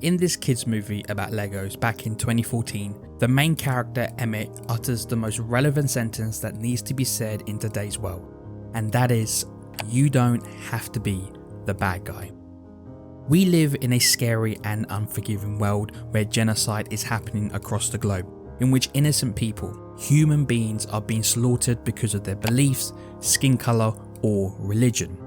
in this kids movie about Legos back in 2014, the main character Emmett utters the most relevant sentence that needs to be said in today's world, and that is, you don't have to be the bad guy. We live in a scary and unforgiving world where genocide is happening across the globe, in which innocent people, human beings, are being slaughtered because of their beliefs, skin colour or religion.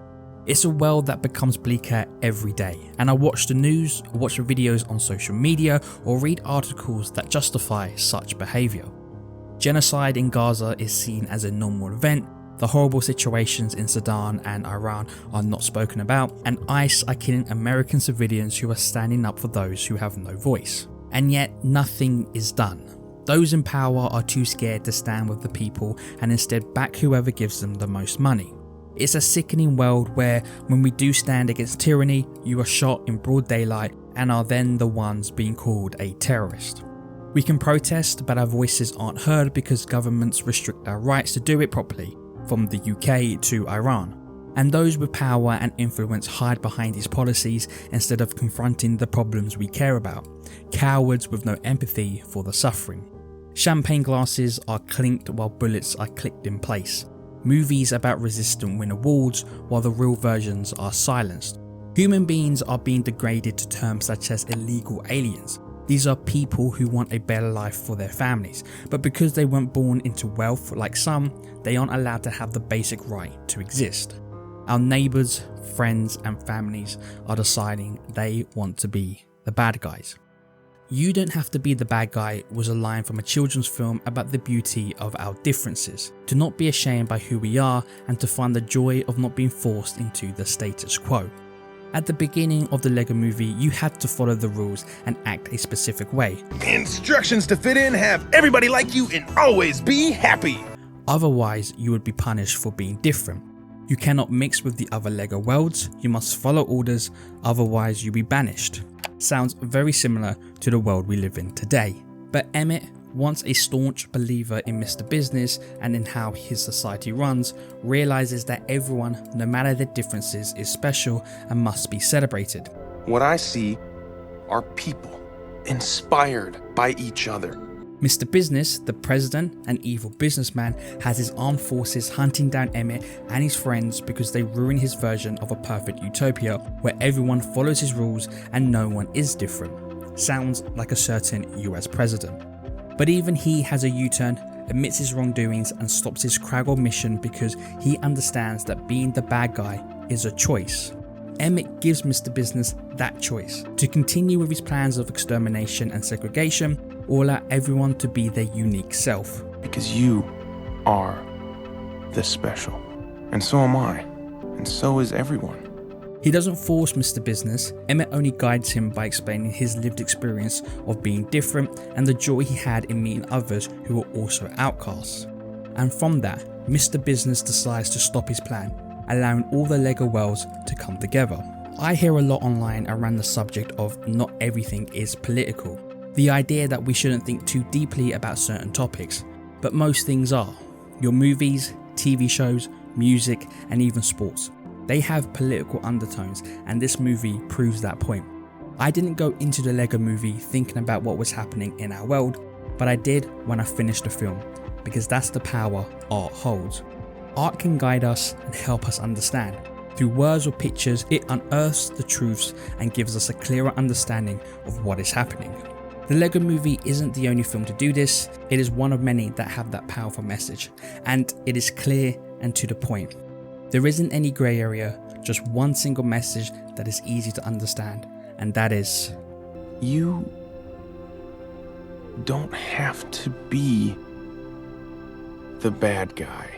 It's a world that becomes bleaker every day, and I watch the news, watch videos on social media or read articles that justify such behaviour. Genocide in Gaza is seen as a normal event, the horrible situations in Sudan and Iran are not spoken about, and ICE are killing American civilians who are standing up for those who have no voice. And yet nothing is done. Those in power are too scared to stand with the people and instead back whoever gives them the most money. It's a sickening world where when we do stand against tyranny, you are shot in broad daylight and are then the ones being called a terrorist. We can protest, but our voices aren't heard because governments restrict our rights to do it properly, from the UK to Iran. And those with power and influence hide behind these policies instead of confronting the problems we care about. Cowards with no empathy for the suffering. Champagne glasses are clinked while bullets are clicked in place. Movies about resistance win awards while the real versions are silenced. Human beings are being degraded to terms such as illegal aliens. These are people who want a better life for their families, but because they weren't born into wealth like some, they aren't allowed to have the basic right to exist. Our neighbours, friends and families are deciding they want to be the bad guys. You don't have to be the bad guy was a line from a children's film about the beauty of our differences, to not be ashamed by who we are and to find the joy of not being forced into the status quo. At the beginning of the Lego movie, you had to follow the rules and act a specific way. Instructions to fit in, have everybody like you and always be happy. Otherwise, you would be punished for being different. You cannot mix with the other Lego worlds, you must follow orders, otherwise you'll be banished. Sounds very similar to the world we live in today. But Emmett, once a staunch believer in Mr. Business and in how his society runs, realizes that everyone, no matter their differences, is special and must be celebrated. What I see are people inspired by each other. Mr. Business, the president and evil businessman, has his armed forces hunting down Emmett and his friends because they ruin his version of a perfect utopia where everyone follows his rules and no one is different. Sounds like a certain US president. But even he has a U-turn, admits his wrongdoings and stops his Kragle mission because he understands that being the bad guy is a choice. Emmett gives Mr. Business that choice to continue with his plans of extermination and segregation, or allow everyone to be their unique self. Because you are the special. And so am I. And so is everyone. He doesn't force Mr. Business, Emmett only guides him by explaining his lived experience of being different and the joy he had in meeting others who were also outcasts. And from that, Mr. Business decides to stop his plan, allowing all the Lego worlds to come together. I hear a lot online around the subject of not everything is political. The idea that we shouldn't think too deeply about certain topics, but most things are. Your movies, TV shows, music, and even sports. They have political undertones, and this movie proves that point. I didn't go into the Lego movie thinking about what was happening in our world, but I did when I finished the film, because that's the power art holds. Art can guide us and help us understand. Through words or pictures, it unearths the truths and gives us a clearer understanding of what is happening. The Lego movie isn't the only film to do this, it is one of many that have that powerful message, and it is clear and to the point. There isn't any grey area, just one single message that is easy to understand, and that is, you don't have to be the bad guy.